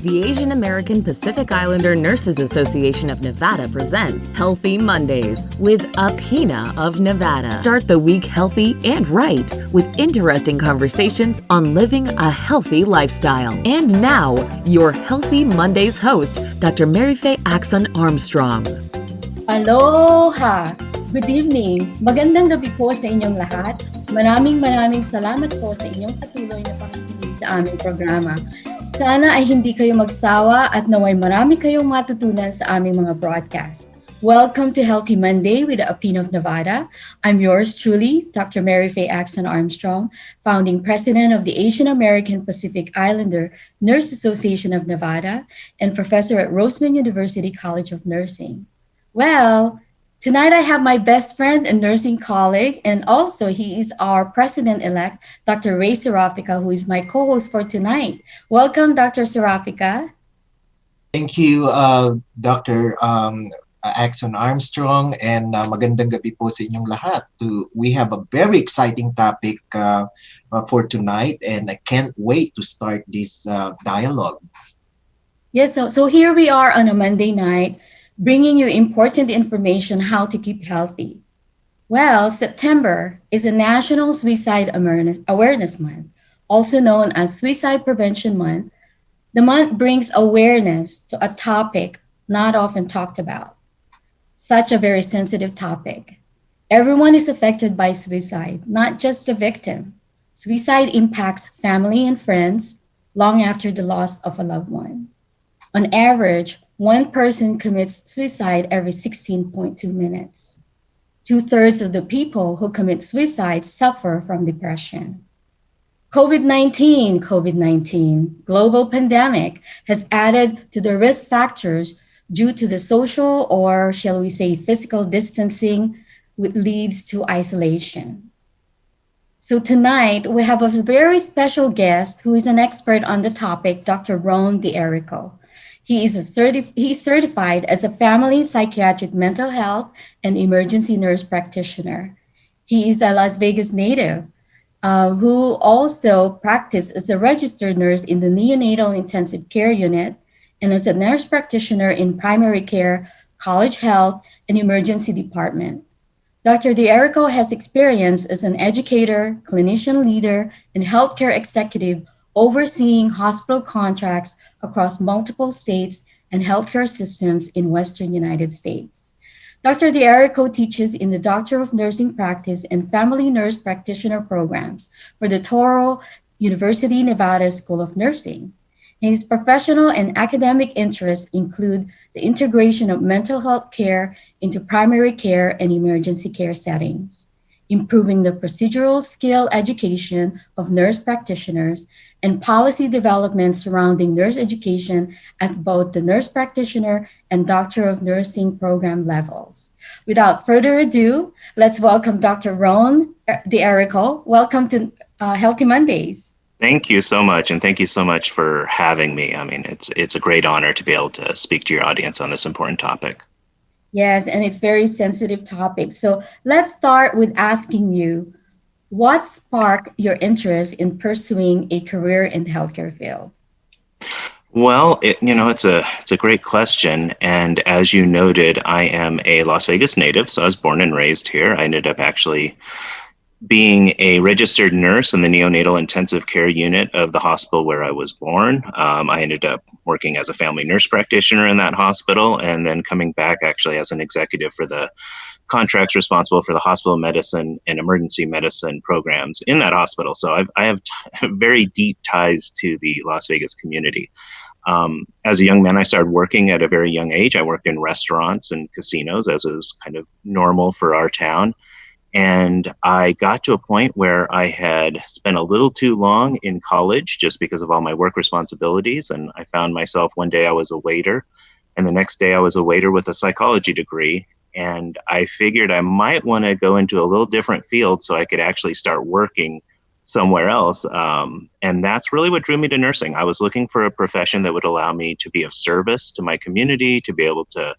The Asian American Pacific Islander Nurses Association of Nevada presents Healthy Mondays with AAPINA of Nevada. Start the week healthy and right with interesting conversations on living a healthy lifestyle. And now, your Healthy Mondays host, Dr. Mary Faye Axon Armstrong. Aloha! Good evening! Magandang gabi po sa inyong lahat. Maraming salamat po sa inyong patuloy na pakikinig sa aming programa. Sana ay hindi kayo magsawa at naway marami kayong matutunan sa aming mga broadcast. Welcome to Healthy Monday with the AAPINA of Nevada. I'm yours truly, Dr. Mary Faye Axon Armstrong, founding president of the Asian American Pacific Islander Nurse Association of Nevada and professor at Roseman University College of Nursing. Well, tonight I have my best friend and nursing colleague, and also he is our president-elect, Dr. Ray Serafika, who is my co-host for tonight. Welcome, Dr. Serafika. Thank you, Dr. Axon Armstrong, and magandang gabi po sa inyong lahat. We have a very exciting topic for tonight, and I can't wait to start this dialogue. Yes, so here we are on a Monday night, bringing you important information how to keep healthy. Well, September is a National Suicide Awareness Month, also known as Suicide Prevention Month. The month brings awareness to a topic not often talked about, such a very sensitive topic. Everyone is affected by suicide, not just the victim. Suicide impacts family and friends long after the loss of a loved one. On average, one person commits suicide every 16.2 minutes. 2/3 of the people who commit suicide suffer from depression. COVID-19, global pandemic, has added to the risk factors due to the social, or shall we say physical distancing, which leads to isolation. So tonight, we have a very special guest who is an expert on the topic, Dr. Ron D'Erico. He's certified as a family psychiatric mental health and emergency nurse practitioner. He is a Las Vegas native who also practiced as a registered nurse in the neonatal intensive care unit and as a nurse practitioner in primary care, college health, and emergency department. Dr. D'Erico has experience as an educator, clinician leader, and healthcare executive overseeing hospital contracts across multiple states and healthcare systems in Western United States. Dr. D'Erico teaches in the Doctor of Nursing Practice and Family Nurse Practitioner programs for the Touro University Nevada School of Nursing. His professional and academic interests include the integration of mental health care into primary care and emergency care settings, improving the procedural skill education of nurse practitioners, and policy development surrounding nurse education at both the nurse practitioner and Doctor of Nursing program levels. Without further ado, let's welcome Dr. Ron D'Erico. Welcome to Healthy Mondays. Thank you so much, and thank you so much for having me. I mean, it's a great honor to be able to speak to your audience on this important topic. Yes, and it's very sensitive topic. So let's start with asking you, what sparked your interest in pursuing a career in the healthcare field? Well, it's a great question. And as you noted, I am a Las Vegas native, so I was born and raised here. I ended up actually being a registered nurse in the neonatal intensive care unit of the hospital where I was born. I ended up working as a family nurse practitioner in that hospital, and then coming back actually as an executive for the contracts responsible for the hospital medicine and emergency medicine programs in that hospital. So I have very deep ties to the Las Vegas community. As a young man, I started working at a very young age. I worked in restaurants and casinos, as is kind of normal for our town. And I got to a point where I had spent a little too long in college just because of all my work responsibilities. And I found myself one day I was a waiter, and the next day I was a waiter with a psychology degree. And I figured I might want to go into a little different field so I could actually start working somewhere else. And that's really what drew me to nursing. I was looking for a profession that would allow me to be of service to my community, to be able to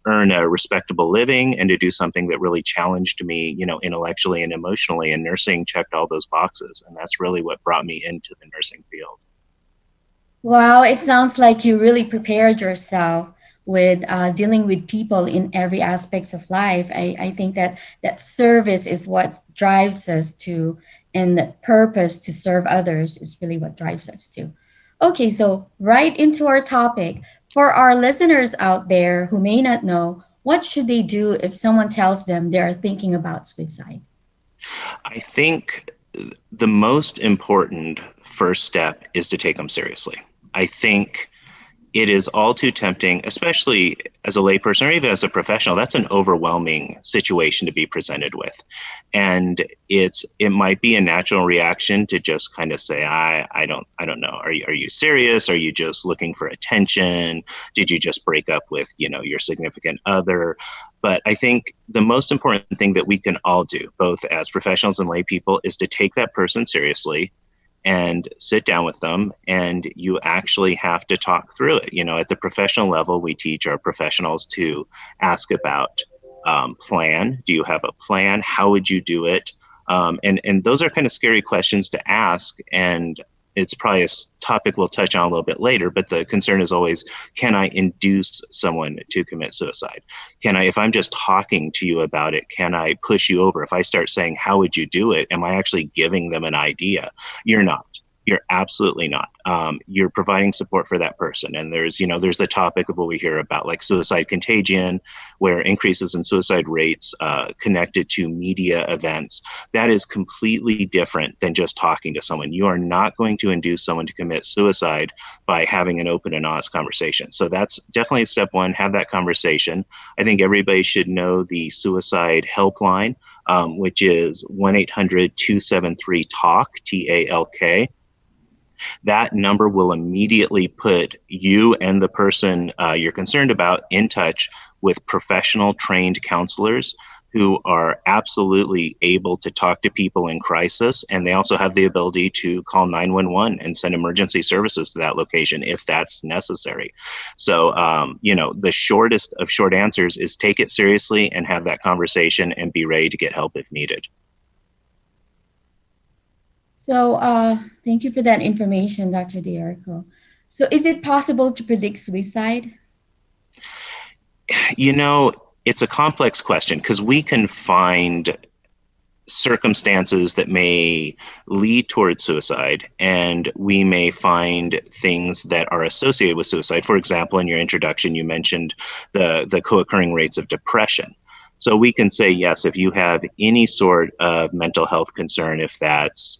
earn a respectable living, and to do something that really challenged me, intellectually and emotionally. And nursing checked all those boxes. And that's really what brought me into the nursing field. Wow, it sounds like you really prepared yourself with dealing with people in every aspects of life. I think that that service is what drives us to, and the purpose to serve others is really what drives us to. Okay, so right into our topic. For our listeners out there who may not know, what should they do if someone tells them they are thinking about suicide? I think the most important first step is to take them seriously. I think it is all too tempting, especially as a layperson or even as a professional. That's an overwhelming situation to be presented with. And it might be a natural reaction to just kind of say, I don't know. Are you serious? Are you just looking for attention? Did you just break up with, your significant other? But I think the most important thing that we can all do, both as professionals and lay people, is to take that person seriously and sit down with them, and you actually have to talk through it. At the professional level, we teach our professionals to ask about plan. Do you have a plan? How would you do it? And those are kind of scary questions to ask, and it's probably a topic we'll touch on a little bit later, but the concern is always, can I induce someone to commit suicide? If I'm just talking to you about it, can I push you over? If I start saying, how would you do it? Am I actually giving them an idea? You're not. You're absolutely not. You're providing support for that person. And there's the topic of what we hear about, like suicide contagion, where increases in suicide rates connected to media events. That is completely different than just talking to someone. You are not going to induce someone to commit suicide by having an open and honest conversation. So that's definitely step one, have that conversation. I think everybody should know the suicide helpline, which is 1-800-273-TALK, TALK. That number will immediately put you and the person you're concerned about in touch with professional trained counselors who are absolutely able to talk to people in crisis. And they also have the ability to call 911 and send emergency services to that location if that's necessary. So, the shortest of short answers is take it seriously and have that conversation and be ready to get help if needed. So, thank you for that information, Dr. Diarco. So, is it possible to predict suicide? It's a complex question because we can find circumstances that may lead towards suicide, and we may find things that are associated with suicide. For example, in your introduction, you mentioned the co-occurring rates of depression. So we can say, yes, if you have any sort of mental health concern, if that's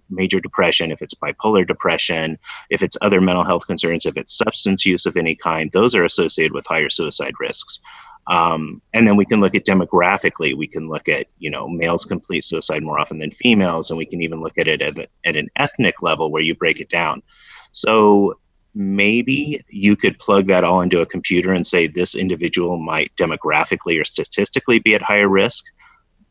major depression, if it's bipolar depression, if it's other mental health concerns, if it's substance use of any kind, those are associated with higher suicide risks. And then we can look at demographically. We can look at, males complete suicide more often than females, and we can even look at it at an ethnic level where you break it down. So maybe you could plug that all into a computer and say this individual might demographically or statistically be at higher risk.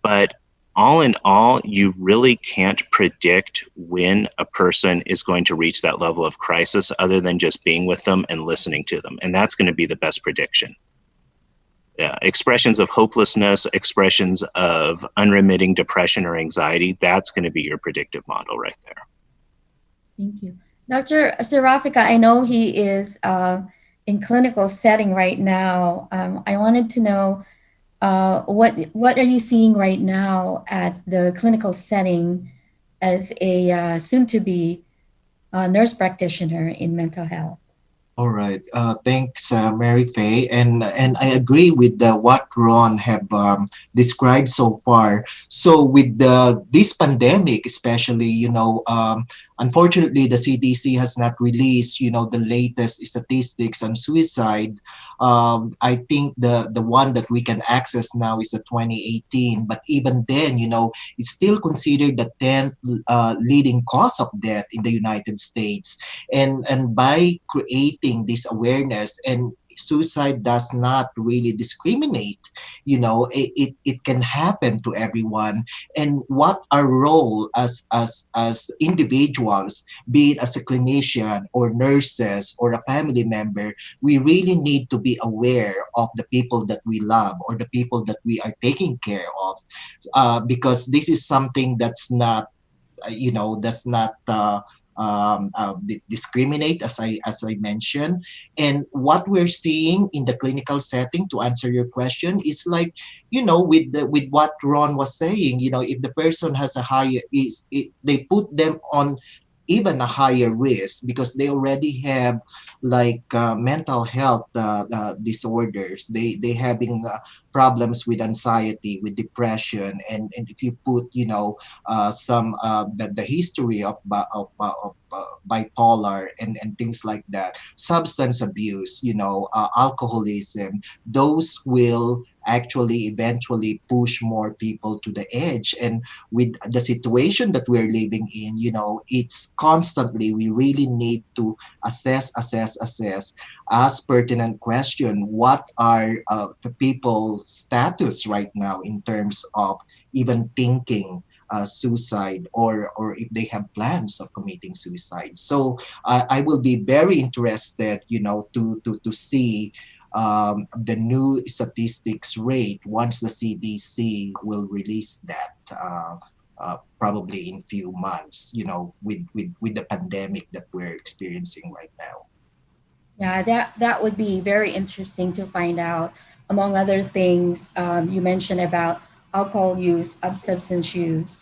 But all in all, you really can't predict when a person is going to reach that level of crisis other than just being with them and listening to them. And that's going to be the best prediction. Expressions of hopelessness, expressions of unremitting depression or anxiety, that's going to be your predictive model right there. Thank you. Dr. Serafika, I know he is in clinical setting right now. I wanted to know what are you seeing right now at the clinical setting as a soon-to-be nurse practitioner in mental health? All right. Thanks, Mary Faye, and I agree with what Ron have described so far. So with this pandemic, especially, unfortunately, the CDC has not released, the latest statistics on suicide. I think the one that we can access now is the 2018, but even then, it's still considered the 10th leading cause of death in the United States. And by creating this awareness, and suicide does not really discriminate, it can happen to everyone. And what our role as individuals, be it as a clinician or nurses or a family member, we really need to be aware of the people that we love or the people that we are taking care of, because this is something that's not discriminate, as I mentioned. And what we're seeing in the clinical setting, to answer your question, is like, with what Ron was saying, if the person has a higher, they put them on even a higher risk because they already have like mental health disorders. They having problems with anxiety, with depression, and if you put some the history of bipolar and things like that, substance abuse, alcoholism, those will actually eventually push more people to the edge. And with the situation that we're living in, it's constantly, we really need to assess as pertinent question, what are the people's status right now in terms of even thinking suicide, or if they have plans of committing suicide. So I will be very interested, to see the new statistics rate once the CDC will release that. Probably in few months, with the pandemic that we're experiencing right now. Yeah, that would be very interesting to find out. Among other things, you mentioned about alcohol use, substance use.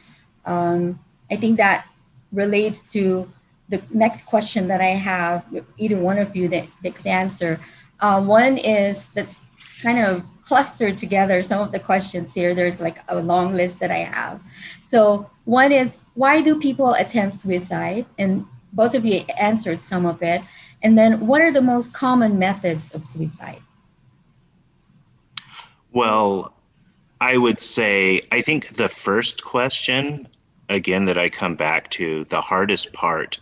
I think that relates to the next question that I have. Either one of you that could answer. One is that's kind of clustered together. Some of the questions here. There's like a long list that I have. So one is, why do people attempt suicide? And both of you answered some of it. And then, what are the most common methods of suicide? Well, I would say, I think the first question, again, that I come back to, the hardest part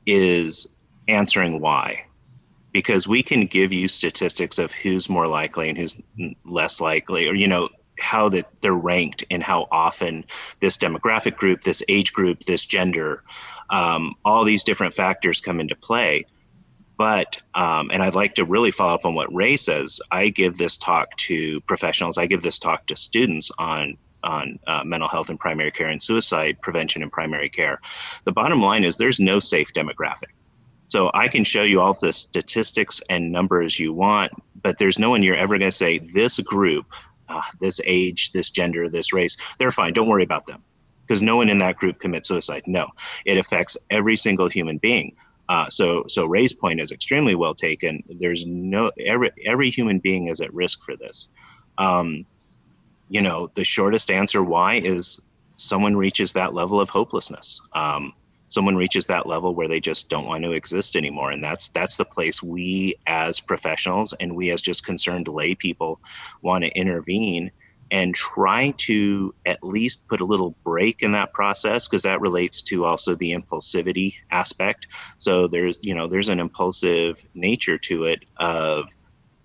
is answering why. Because we can give you statistics of who's more likely and who's less likely, or, how that they're ranked and how often this demographic group, this age group, this gender, all these different factors come into play. But, and I'd like to really follow up on what Ray says. I give this talk to professionals. I give this talk to students on mental health in primary care and suicide prevention in primary care. The bottom line is there's no safe demographic. So I can show you all the statistics and numbers you want, but there's no one you're ever going to say this group, this age, this gender, this race, they're fine. Don't worry about them, because no one in that group commits suicide. No, it affects every single human being. So Ray's point is extremely well taken. There's every human being is at risk for this. The shortest answer why is someone reaches that level of hopelessness. Someone reaches that level where they just don't want to exist anymore. And that's the place we as professionals and we as just concerned lay people want to intervene and try to at least put a little break in that process, because that relates to also the impulsivity aspect. So there's an impulsive nature to it of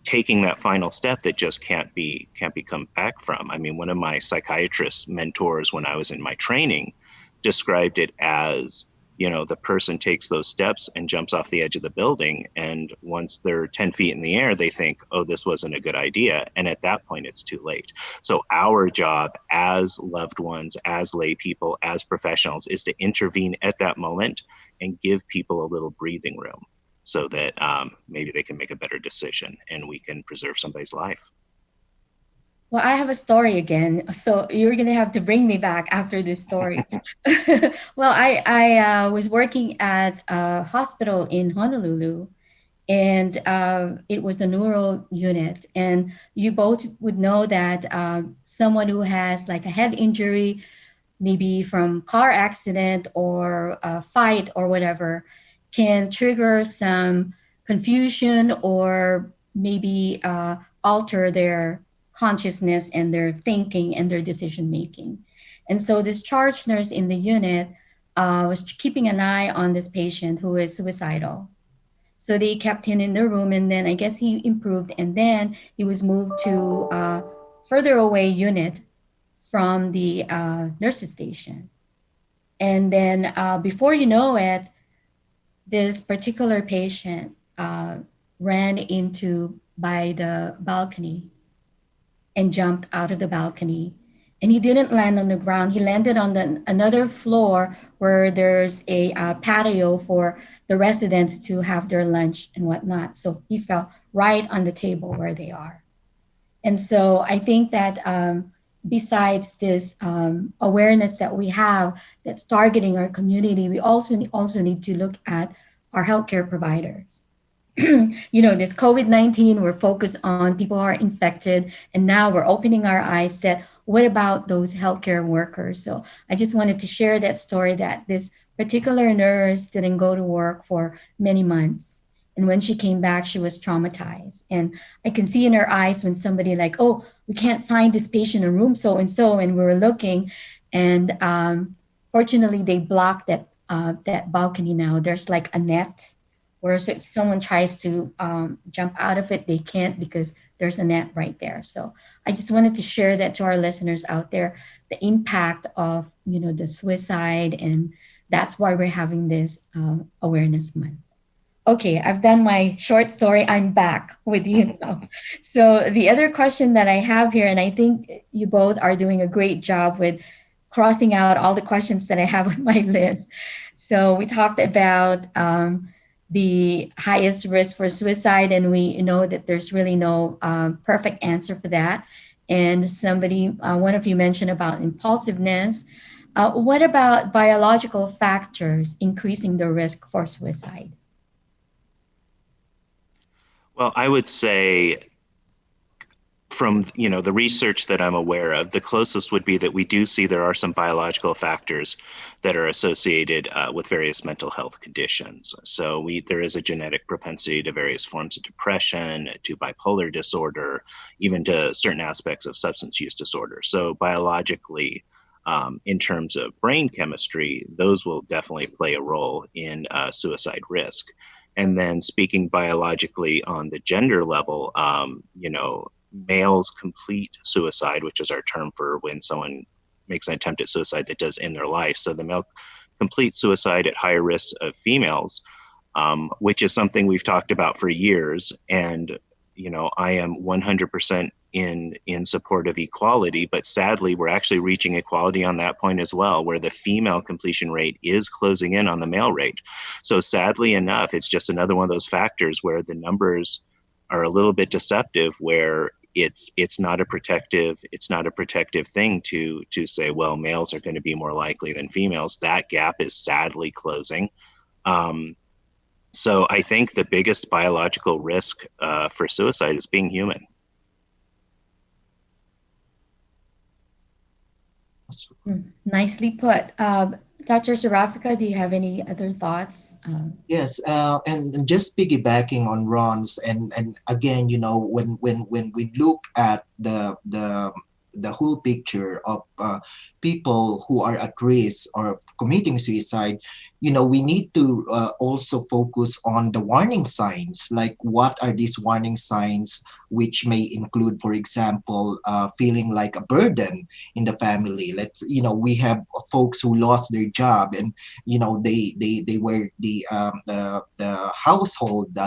taking that final step that just can't be come back from. I mean, one of my psychiatrist mentors when I was in my training described it as, the person takes those steps and jumps off the edge of the building. And once they're 10 feet in the air, they think, oh, this wasn't a good idea. And at that point, it's too late. So our job as loved ones, as lay people, as professionals is to intervene at that moment and give people a little breathing room so that maybe they can make a better decision and we can preserve somebody's life. Well, I have a story again. So you're going to have to bring me back after this story. Well, I was working at a hospital in Honolulu, and it was a neuro unit. And you both would know that someone who has like a head injury, maybe from car accident or a fight or whatever, can trigger some confusion or maybe alter their consciousness and their thinking and their decision making. And so this charge nurse in the unit was keeping an eye on this patient who is suicidal. So they kept him in the room, and then I guess he improved, and then he was moved to a further away unit from the nurse's station. And then before you know it, this particular patient ran into by the balcony and jumped out of the balcony. And he didn't land on the ground. He landed on another floor where there's a patio for the residents to have their lunch and whatnot. So he fell right on the table where they are. And so I think that besides this awareness that we have that's targeting our community, we also need to look at our healthcare providers. This COVID-19, we're focused on people who are infected, and now we're opening our eyes that what about those healthcare workers? So I just wanted to share that story that this particular nurse didn't go to work for many months. And when she came back, she was traumatized. And I can see in her eyes when somebody like, oh, we can't find this patient in room so and so, and we were looking, and fortunately they blocked that balcony now. There's like a net, whereas if someone tries to jump out of it, they can't because there's a net right there. So I just wanted to share that to our listeners out there, the impact of the suicide, and that's why we're having this awareness month. Okay, I've done my short story. I'm back with you now. So the other question that I have here, and I think you both are doing a great job with crossing out all the questions that I have on my list. So we talked about the highest risk for suicide, and we know that there's really no perfect answer for that. And one of you mentioned about impulsiveness. What about biological factors increasing the risk for suicide? Well, I would say from the research that I'm aware of, the closest would be that we do see there are some biological factors that are associated with various mental health conditions. So there is a genetic propensity to various forms of depression, to bipolar disorder, even to certain aspects of substance use disorder. So biologically, in terms of brain chemistry, those will definitely play a role in suicide risk. And then speaking biologically on the gender level, males complete suicide, which is our term for when someone makes an attempt at suicide that does end their life. So the male complete suicide at higher risk of females, which is something we've talked about for years. And, I am 100% in support of equality, but sadly, we're actually reaching equality on that point as well, where the female completion rate is closing in on the male rate. So sadly enough, it's just another one of those factors where the numbers are a little bit deceptive, where it's not a protective thing to say, well, males are going to be more likely than females. That gap is sadly closing. So I think the biggest biological risk for suicide is being human. Nicely put. Dr. Sarafika, do you have any other thoughts? Yes, and just piggybacking on Ron's, and again, when we look at the whole picture of people who are at risk or committing suicide, we need to also focus on the warning signs. Like, what are these warning signs, which may include, for example, feeling like a burden in the family. We have folks who lost their job, and they were the household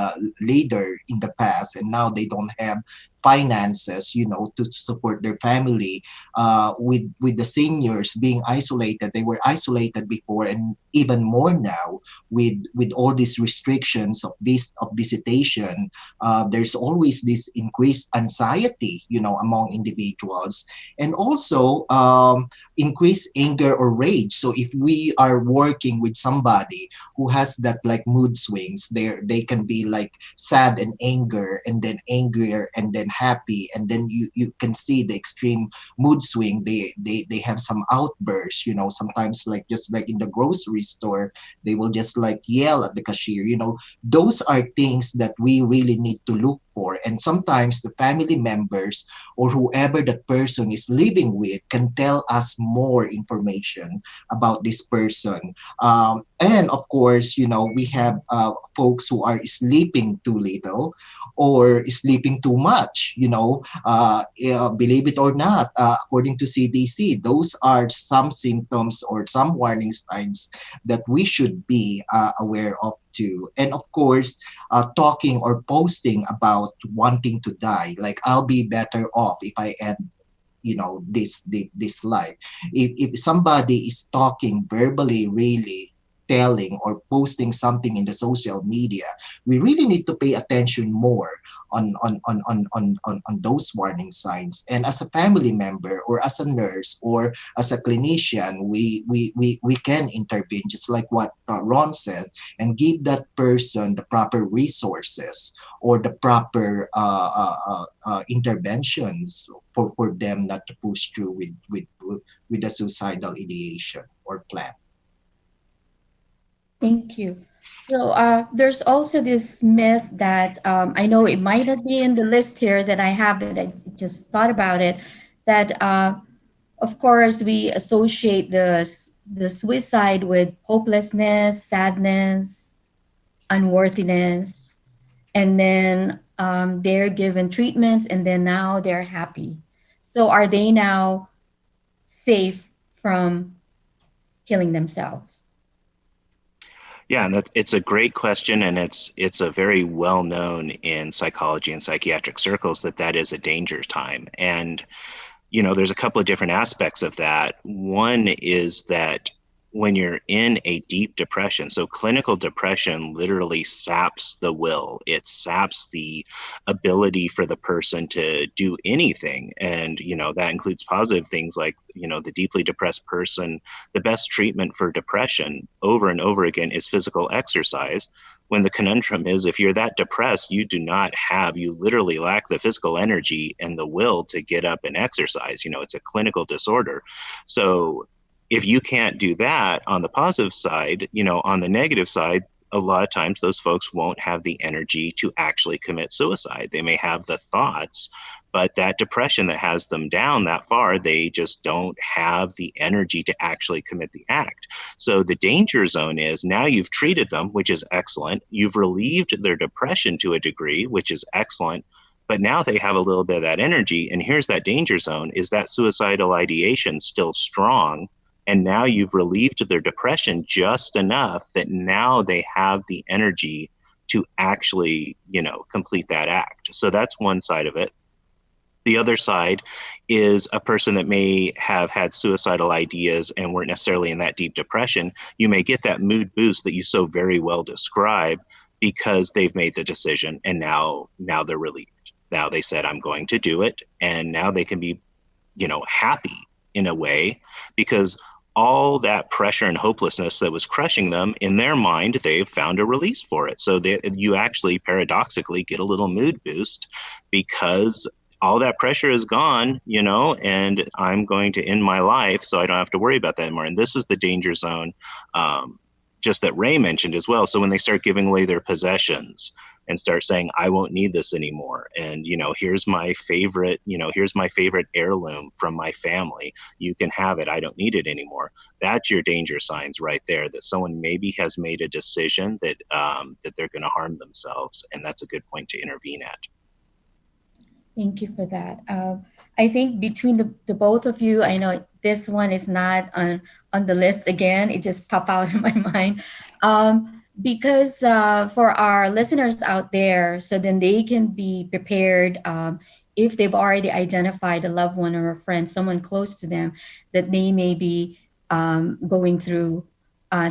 leader in the past, and now they don't have finances, to support their family. With the seniors being isolated, they were isolated before, and even more now with all these restrictions of visitation. There's always this increased anxiety, among individuals, and also increased anger or rage. So if we are working with somebody who has that like mood swings, they can be like sad and anger, and then angrier, and then happy, and then you can see the extreme mood swing. They have some outbursts, sometimes like just like in the grocery store, they will just like yell at the cashier. Those are things that we really need to look for, and sometimes the family members or whoever that person is living with can tell us more information about this person. And of course, we have folks who are sleeping too little or sleeping too much. Believe it or not, according to CDC, those are some symptoms or some warning signs that we should be aware of too. And of course, talking or posting about wanting to die, like, I'll be better off if I end this life. If somebody is talking verbally, really telling or posting something in the social media, we really need to pay attention more on those warning signs. And as a family member or as a nurse or as a clinician, we can intervene, just like what Ron said, and give that person the proper resources or the proper interventions for them not to push through with the suicidal ideation or plan. Thank you. So there's also this myth that I know it might not be in the list here that I have, but I just thought about it. That of course we associate the suicide with hopelessness, sadness, unworthiness, and then they're given treatments, and then now they're happy. So are they now safe from killing themselves? Yeah, and it's a great question, and it's a very well known in psychology and psychiatric circles that is a danger time. And there's a couple of different aspects of that. One is that when you're in a deep depression, so clinical depression literally saps the will. It saps the ability for the person to do anything. And, that includes positive things like, the deeply depressed person, the best treatment for depression over and over again is physical exercise. When the conundrum is, if you're that depressed, you literally lack the physical energy and the will to get up and exercise. It's a clinical disorder. So if you can't do that on the positive side, on the negative side, a lot of times those folks won't have the energy to actually commit suicide. They may have the thoughts, but that depression that has them down that far, they just don't have the energy to actually commit the act. So the danger zone is now you've treated them, which is excellent. You've relieved their depression to a degree, which is excellent. But now they have a little bit of that energy. And here's that danger zone, is that suicidal ideation still strong? And now you've relieved their depression just enough that now they have the energy to actually, complete that act. So that's one side of it. The other side is a person that may have had suicidal ideas and weren't necessarily in that deep depression. You may get that mood boost that you so very well describe because they've made the decision, and now they're relieved. Now they said, I'm going to do it. And now they can be, happy in a way, because all that pressure and hopelessness that was crushing them, in their mind, they've found a release for it. So you actually paradoxically get a little mood boost because all that pressure is gone, and I'm going to end my life so I don't have to worry about that anymore. And this is the danger zone, just that Ray mentioned as well. So when they start giving away their possessions and start saying, I won't need this anymore. And, here's my favorite heirloom from my family. You can have it. I don't need it anymore. That's your danger signs right there, that someone maybe has made a decision that they're going to harm themselves. And that's a good point to intervene at. Thank you for that. I think between the both of you, I know this one is not on the list again. It just popped out in my mind. Because for our listeners out there, so then they can be prepared if they've already identified a loved one or a friend, someone close to them, that they may be going through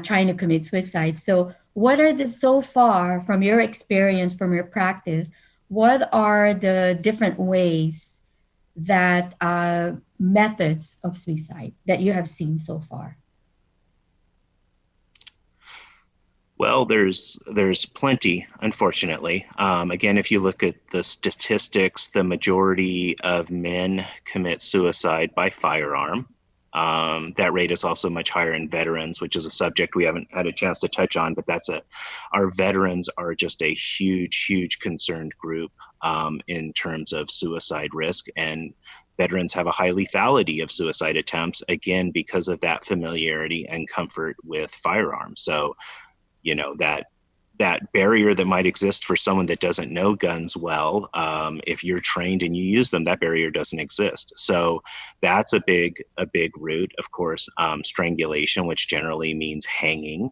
trying to commit suicide. So what are so far from your experience, from your practice, what are the different ways that methods of suicide that you have seen so far? Well, there's plenty, unfortunately. Again, if you look at the statistics, the majority of men commit suicide by firearm. That rate is also much higher in veterans, which is a subject we haven't had a chance to touch on, but our veterans are just a huge concerned group in terms of suicide risk. And veterans have a high lethality of suicide attempts, again, because of that familiarity and comfort with firearms. So, that barrier that might exist for someone that doesn't know guns well, if you're trained and you use them, that barrier doesn't exist. So that's a big route. Of course, strangulation, which generally means hanging.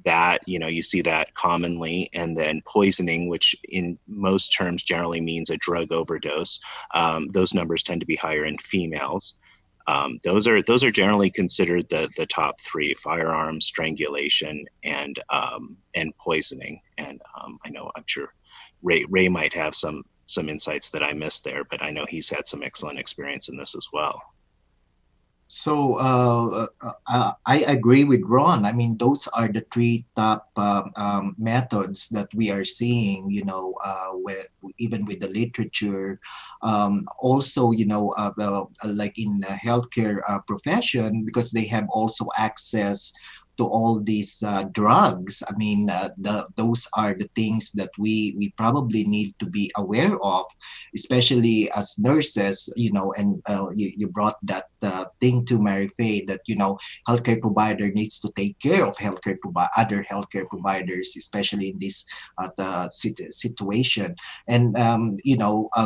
that, you see that commonly. And then poisoning, which in most terms generally means a drug overdose. Those numbers tend to be higher in females. Those are generally considered the top three: firearms, strangulation, and poisoning. And I'm sure Ray might have some insights that I missed there, but I know he's had some excellent experience in this as well. So I agree with Ron. I mean, those are the three top methods that we are seeing. Even with the literature, also like in the healthcare profession, because they have also access to all these drugs. I mean, those are the things that we probably need to be aware of, especially as nurses. And you brought that thing to Mary Faye, that healthcare provider needs to take care of other healthcare providers, especially in this situation. And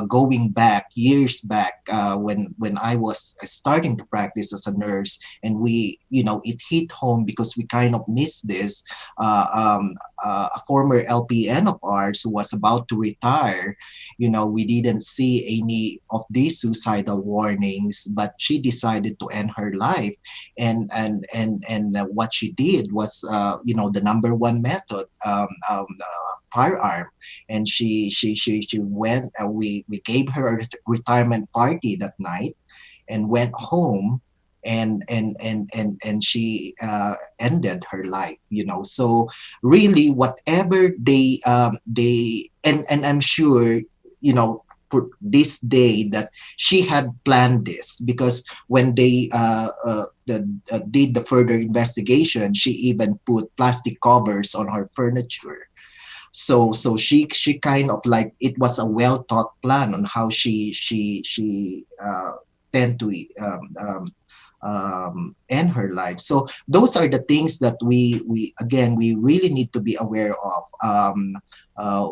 going back years back, when I was starting to practice as a nurse, and it hit home because we kind of missed this. A former LPN of ours who was about to retire, we didn't see any of these suicidal warnings, but she decided to end her life. And what she did was, the number one method, firearm. And she went. We gave her a retirement party that night, and went home, and she ended her life. So really, whatever they and I'm sure, for this day, that she had planned this, because when they did the further investigation, she even put plastic covers on her furniture. So she kind of, like, it was a well thought plan on how she tend to end her life. So those are the things that we really need to be aware of,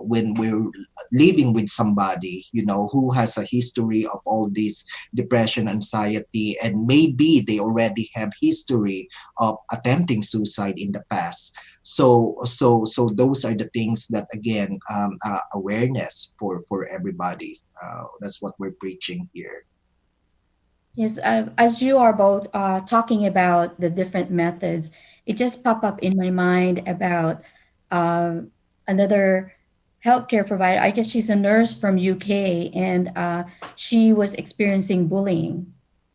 when we're living with somebody, who has a history of all this depression, anxiety, and maybe they already have history of attempting suicide in the past. So those are the things that, again, awareness for everybody. That's what we're preaching here. Yes, as you are both talking about the different methods, it just popped up in my mind about uh, another healthcare provider. I guess she's a nurse from UK, and she was experiencing bullying.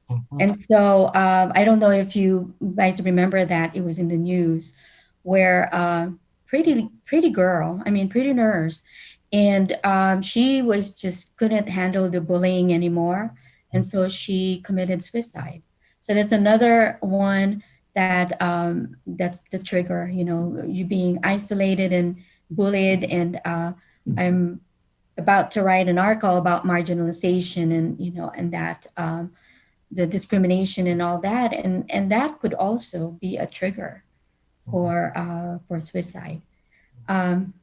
Mhm. And so I don't know if you guys remember that it was in the news, where pretty girl, I mean pretty nurse, and she was just couldn't handle the bullying anymore, and so she committed suicide. So that's another one that's the trigger. You being isolated and bullied, and I'm about to write an article about marginalization, and and that. The discrimination and all that, and that could also be a trigger for suicide. um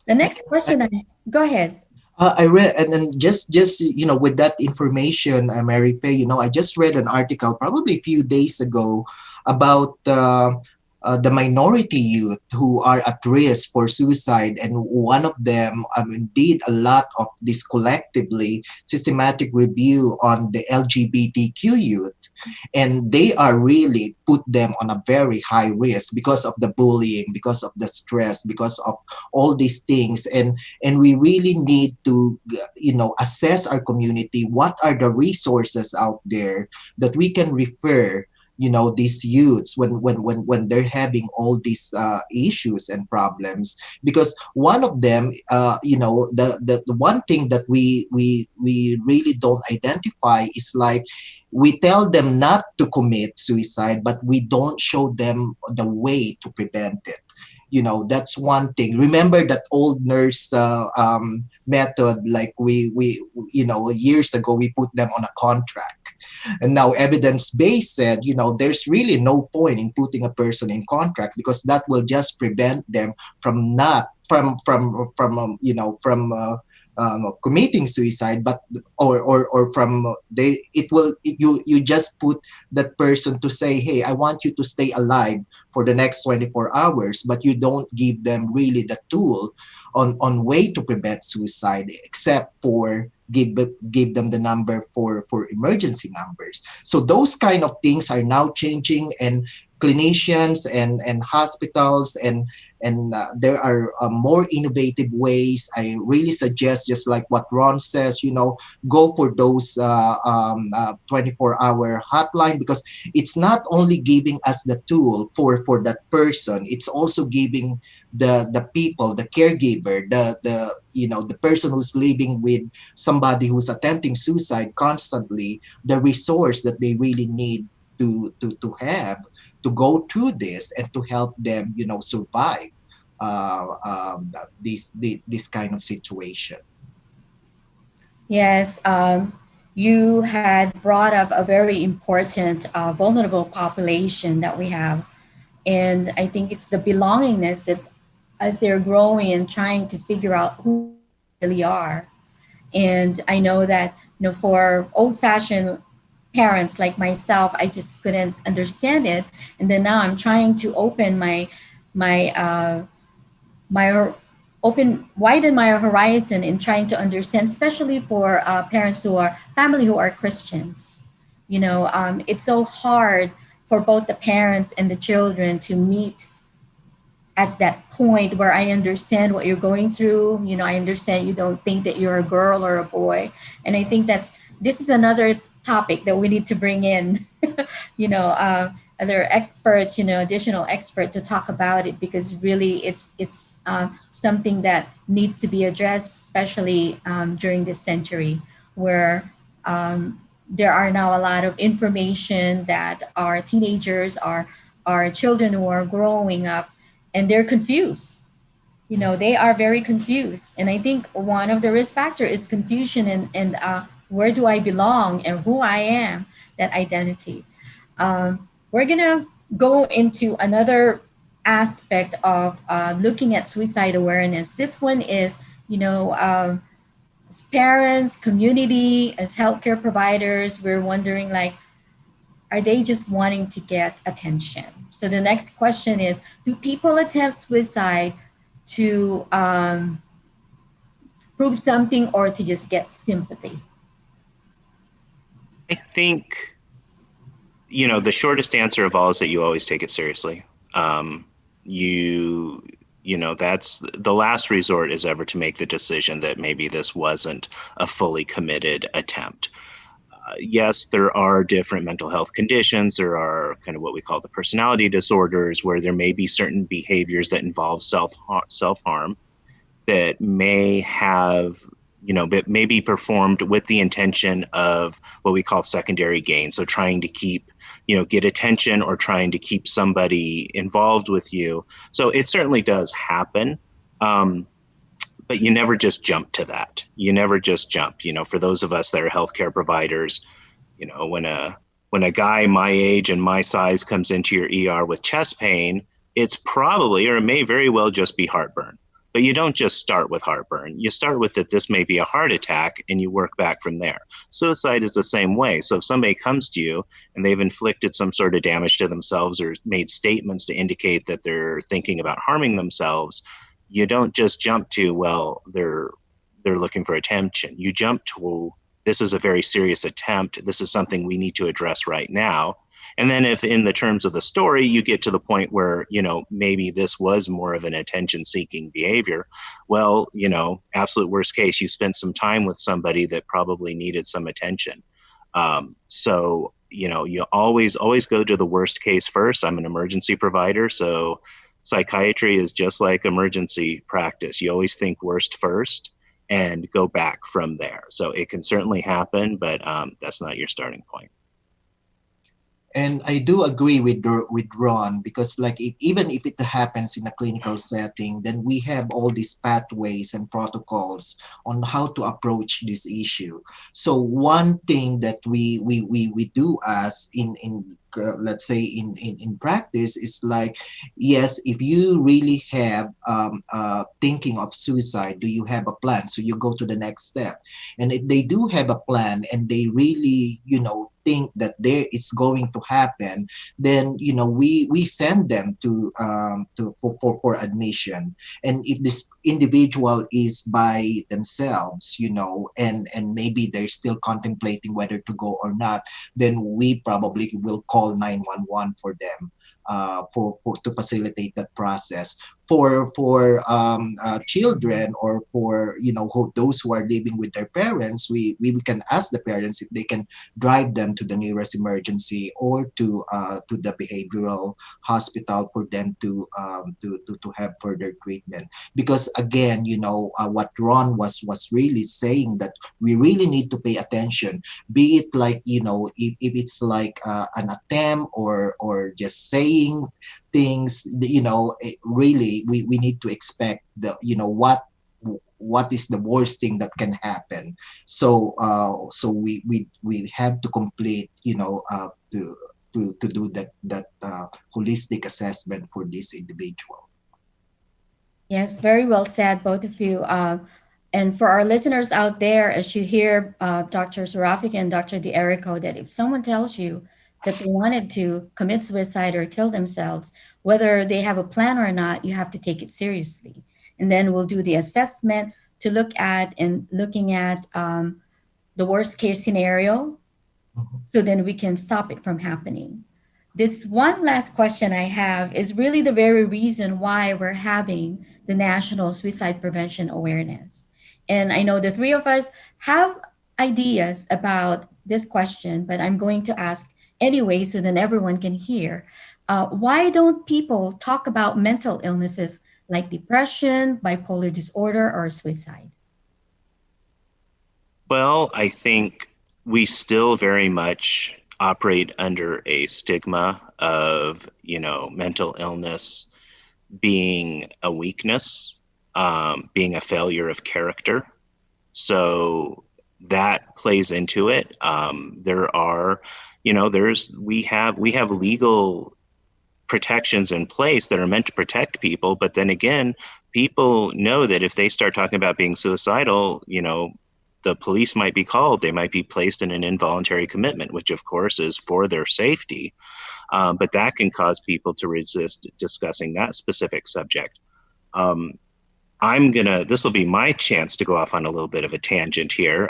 the next question, go ahead. I read, and then just with that information, Mary Faye, I just read an article probably a few days ago about the minority youth who are at risk for suicide, and one of them, did a lot of this collectively systematic review on the LGBTQ youth, and they are really put them on a very high risk because of the bullying, because of the stress, because of all these things. And we really need to assess our community. What are the resources out there that we can refer these youths when they're having all these issues and problems? Because one of them, the one thing that we really don't identify is, like, we tell them not to commit suicide, but we don't show them the way to prevent it. That's one thing. Remember that old nurse method, like we years ago, we put them on a contract. And now evidence-based said, there's really no point in putting a person in contract, because that will just prevent them from not from committing suicide, but or from they it will you just put that person to say, hey, I want you to stay alive for the next 24 hours, but you don't give them really the tool on way to prevent suicide, except for give them the number for emergency numbers. So those kind of things are now changing, and clinicians and hospitals and there are more innovative ways. I really suggest, just like what Ron says, go for those 24-hour hotline, because it's not only giving us the tool for that person, it's also giving the people, the caregiver, the person who's living with somebody who's attempting suicide constantly, the resource that they really need to have to go through this and to help them survive this kind of situation. Yes, you had brought up a very important vulnerable population that we have. And I think it's the belongingness that as they're growing and trying to figure out who they really are. And I know that, for old fashioned parents like myself, I just couldn't understand it. And then now I'm trying to open my my widen my horizon in trying to understand, especially for parents who are family who are Christians. It's so hard for both the parents and the children to meet at that point where I understand what you're going through. I understand you don't think that you're a girl or a boy. And I think this is another topic that we need to bring in, other experts, additional expert to talk about it, because really it's something that needs to be addressed, especially during this century where there are now a lot of information that our teenagers, our children who are growing up, and they're confused. They are very confused. And I think one of the risk factor is confusion and where do I belong and who I am, that identity. We're going to go into another aspect of looking at suicide awareness. This one is, as parents, community, as healthcare providers, we're wondering, like, are they just wanting to get attention? So the next question is, do people attempt suicide to prove something or to just get sympathy? I think, the shortest answer of all is that you always take it seriously. That's the last resort, is ever to make the decision that maybe this wasn't a fully committed attempt. Yes, there are different mental health conditions. There are kind of what we call the personality disorders, where there may be certain behaviors that involve self-harm that may have, that may be performed with the intention of what we call secondary gain. So trying to keep, get attention, or trying to keep somebody involved with you. So it certainly does happen. But you never just jump to that. You never just jump. For those of us that are healthcare providers, when a guy my age and my size comes into your ER with chest pain, it's probably, or it may very well just be heartburn. But you don't just start with heartburn. You start with that this may be a heart attack, and you work back from there. Suicide is the same way. So if somebody comes to you and they've inflicted some sort of damage to themselves or made statements to indicate that they're thinking about harming themselves, you don't just jump to, well, they're looking for attention. You jump to, this is a very serious attempt. This is something we need to address right now. And then if in the terms of the story, you get to the point where, maybe this was more of an attention-seeking behavior, well, absolute worst case, you spent some time with somebody that probably needed some attention. So, you always go to the worst case first. I'm an emergency provider, so psychiatry is just like emergency practice. You always think worst first and go back from there. So it can certainly happen, but that's not your starting point. And I do agree with Ron, because like even if it happens in a clinical setting, then we have all these pathways and protocols on how to approach this issue. So one thing that we do as in let's say in practice is like, yes, if you really have thinking of suicide, do you have a plan? So you go to the next step. And if they do have a plan and they really, think that there it's going to happen, then we send them to for admission. And if this individual is by themselves, and maybe they're still contemplating whether to go or not, then we probably will call 911 for them, for to facilitate that process. For children, or for those who are living with their parents, we can ask the parents if they can drive them to the nearest emergency, or to the behavioral hospital for them to have further treatment. Because again, what Ron was really saying, that we really need to pay attention, be it like, if it's like an attempt, or just saying things, really we need to expect what is the worst thing that can happen. So we have to complete, to do that holistic assessment for this individual. Yes, very well said, both of you. And for our listeners out there, as you hear Dr. Serafik and Dr. De Erico, that if someone tells you that they wanted to commit suicide or kill themselves, whether they have a plan or not, you have to take it seriously. And then we'll do the assessment to look at, and looking at the worst case scenario, Mhm. so then we can stop it from happening. This one last question I have is really the very reason why we're having the National Suicide Prevention Awareness. And I know the three of us have ideas about this question, but I'm going to ask anyway so then everyone can hear. Why don't people talk about mental illnesses like depression, bipolar disorder, or suicide? Well, I think we still very much operate under a stigma of, mental illness being a weakness, being a failure of character. So that plays into it. There are, we have legal protections in place that are meant to protect people, but then again, people know that if they start talking about being suicidal, the police might be called. They might be placed in an involuntary commitment, which of course is for their safety. But that can cause people to resist discussing that specific subject. This will be my chance to go off on a little bit of a tangent here,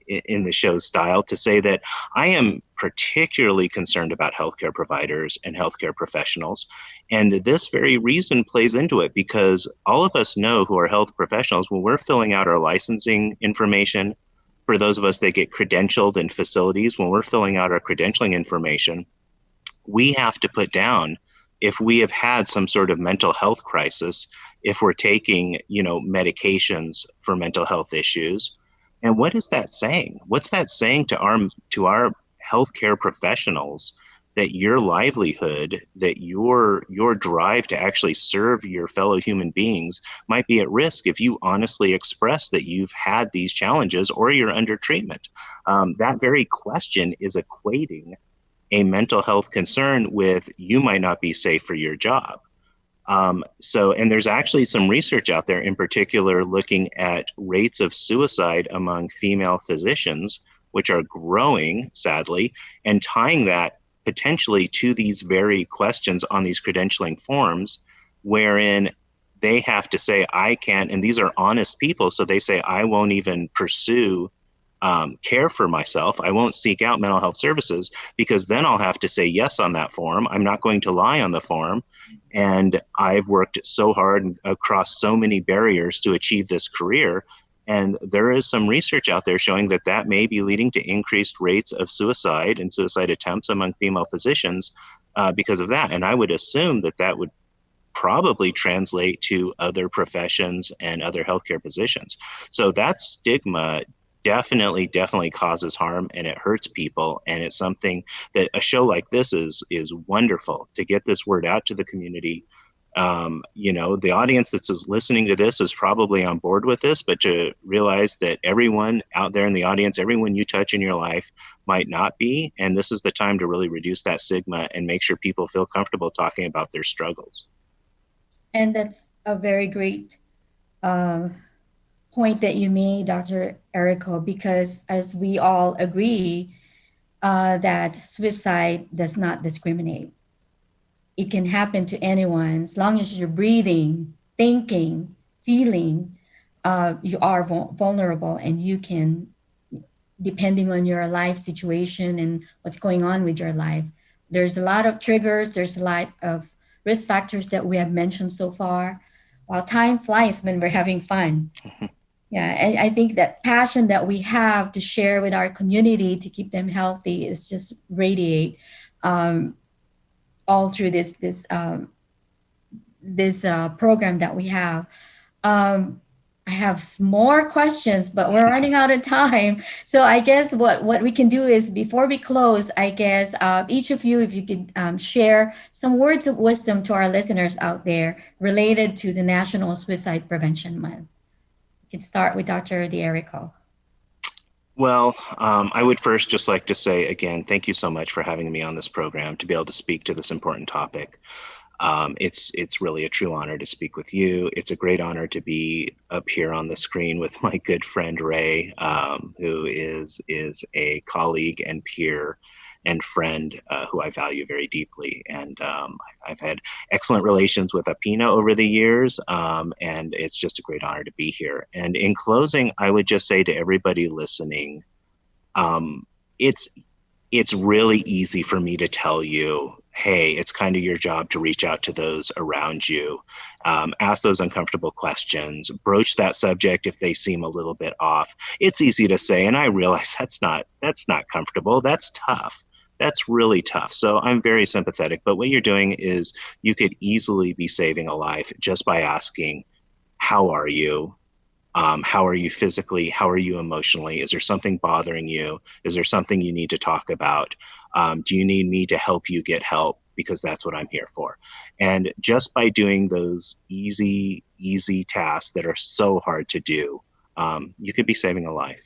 in the show's style, to say that I am particularly concerned about healthcare providers and healthcare professionals. And this very reason plays into it, because all of us know, who are health professionals, when we're filling out our licensing information, for those of us that get credentialed in facilities, when we're filling out our credentialing information, we have to put down if we have had some sort of mental health crisis, if we're taking, medications for mental health issues. And what is that saying? What's that saying to our healthcare professionals, that your livelihood, that your drive to actually serve your fellow human beings might be at risk if you honestly express that you've had these challenges or you're under treatment? That very question is equating a mental health concern with, you might not be safe for your job. And there's actually some research out there, in particular, looking at rates of suicide among female physicians, which are growing, sadly, and tying that potentially to these very questions on these credentialing forms, wherein they have to say, I can't, and these are honest people, so they say, I won't even pursue care for myself. I won't seek out mental health services, because then I'll have to say yes on that form. I'm not going to lie on the form. And I've worked so hard across so many barriers to achieve this career. And there is some research out there showing that that may be leading to increased rates of suicide and suicide attempts among female physicians because of that. And I would assume that that would probably translate to other professions and other healthcare positions. So that stigma definitely causes harm, and it hurts people, and it's something that a show like this is wonderful to get this word out to the community. The audience that's listening to this is probably on board with this, but to realize that everyone out there in the audience, everyone you touch in your life might not be, and this is the time to really reduce that stigma and make sure people feel comfortable talking about their struggles. And that's a very great uh, point that you made, Dr. Erico, because as we all agree, that suicide does not discriminate. It can happen to anyone as long as you're breathing, thinking, feeling. You are vulnerable, and you can, depending on your life situation and what's going on with your life. There's a lot of triggers. There's a lot of risk factors that we have mentioned so far. While time flies when we're having fun. Yeah, and I think that passion that we have to share with our community to keep them healthy is just radiate um, all through this program that we have. Um, I have more questions, but we're running out of time. So I guess what we can do is before we close, I guess each of you, if you could share some words of wisdom to our listeners out there related to the National Suicide Prevention Month. We can start with Dr. Dierico. Well, I would first just like to say again, thank you so much for having me on this program to be able to speak to this important topic. It's really a true honor to speak with you. It's a great honor to be up here on the screen with my good friend Ray, who is a colleague and peer and friend who I value very deeply. And I've had excellent relations with AAPINA over the years, and it's just a great honor to be here. And in closing, I would just say to everybody listening, um, it's it's really easy for me to tell you, hey, it's kind of your job to reach out to those around you, ask those uncomfortable questions, broach that subject if they seem a little bit off. It's easy to say, and I realize that's not comfortable. That's tough. That's really tough. So I'm very sympathetic. But what you're doing is you could easily be saving a life just by asking, how are you? How are you physically? How are you emotionally? Is there something bothering you? Is there something you need to talk about? Do you need me to help you get help? Because that's what I'm here for. And just by doing those easy tasks that are so hard to do, you could be saving a life.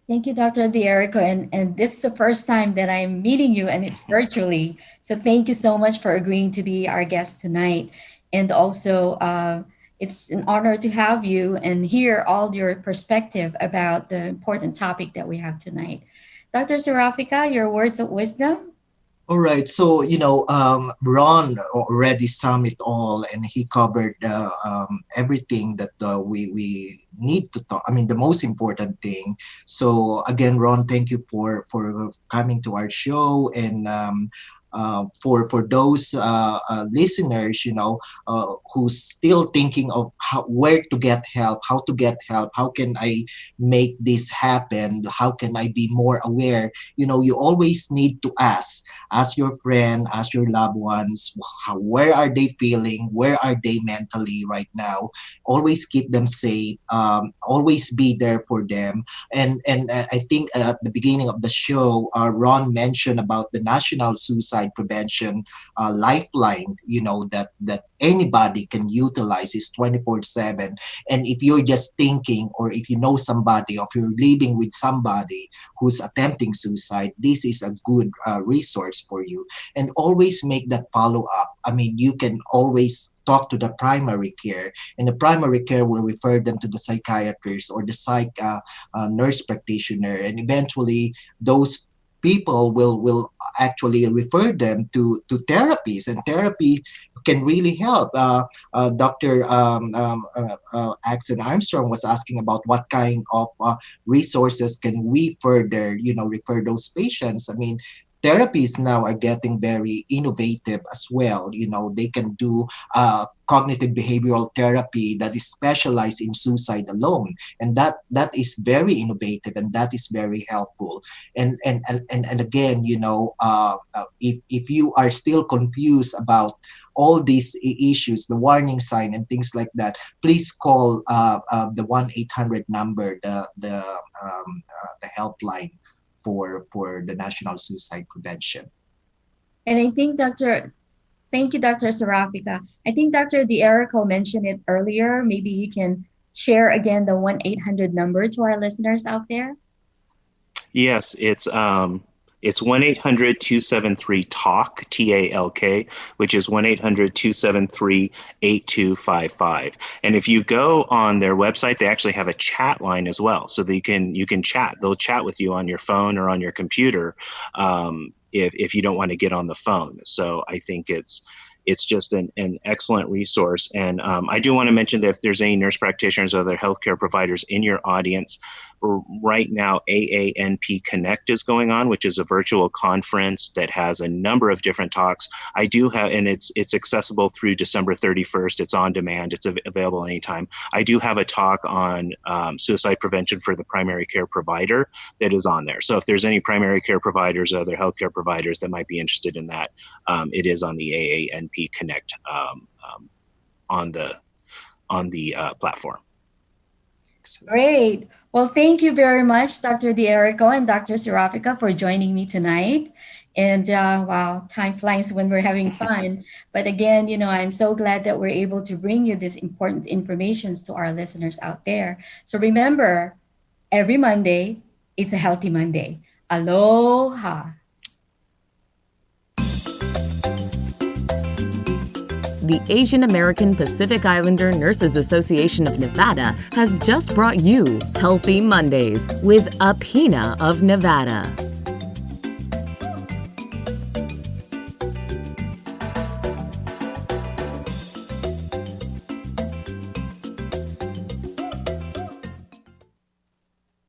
Thank you, Dr. Dierico. And this is the first time that I'm meeting you, and it's virtually. So thank you so much for agreeing to be our guest tonight. And also, it's an honor to have you and hear all your perspective about the important topic that we have tonight. Dr. Serafika, your words of wisdom? All right, so Ron already summed it all, and he covered everything that we need to talk. I mean, the most important thing. So again, Ron, thank you for coming to our show, and for those listeners, who's still thinking of where to get help, how to get help, how can I make this happen, how can I be more aware. You always need to ask your friend, ask your loved ones, where are they feeling, where are they mentally right now. Always keep them safe, always be there for them. And I think at the beginning of the show, Ron mentioned about the National Suicide Prevention Lifeline, that anybody can utilize, is 24/7. And if you're just thinking, or if you know somebody, or if you're living with somebody who's attempting suicide, this is a good resource for you. And always make that follow up. I mean, you can always talk to the primary care, and the primary care will refer them to the psychiatrist or the nurse practitioner, and eventually those people will actually refer them to therapies, and therapy can really help. Dr. Axon Armstrong was asking about what kind of resources can we further, refer those patients. I mean, therapies now are getting very innovative as well. They can do cognitive behavioral therapy that is specialized in suicide alone, and that is very innovative, and that is very helpful. And again, if you are still confused about all these issues, the warning sign and things like that, please call the 1-800 number, the helpline for the National Suicide Prevention. And I think thank you, Dr. Serafika. I think Dr. Dierico mentioned it earlier. Maybe you can share again the 1-800 number to our listeners out there. Yes, it's 1-800-273-TALK, TALK, which is 1-800-273-8255. And if you go on their website, they actually have a chat line as well, so that you can chat. They'll chat with you on your phone or on your computer if you don't want to get on the phone. So I think it's just an excellent resource. And I do want to mention that if there's any nurse practitioners or other healthcare providers in your audience, right now AANP Connect is going on, which is a virtual conference that has a number of different talks. I do have, and it's accessible through December 31st. It's on demand. It's available anytime. I do have a talk on suicide prevention for the primary care provider that is on there. So if there's any primary care providers or other healthcare providers that might be interested in that, it is on the AANP Connect on the platform. Great. Well, thank you very much, Dr. Dierico and Dr. Serafika, for joining me tonight. And wow, time flies when we're having fun. But again, I'm so glad that we're able to bring you this important information to our listeners out there. So remember, every Monday is a healthy Monday. Aloha. The Asian American Pacific Islander Nurses Association of Nevada has just brought you Healthy Mondays with AAPINA of Nevada.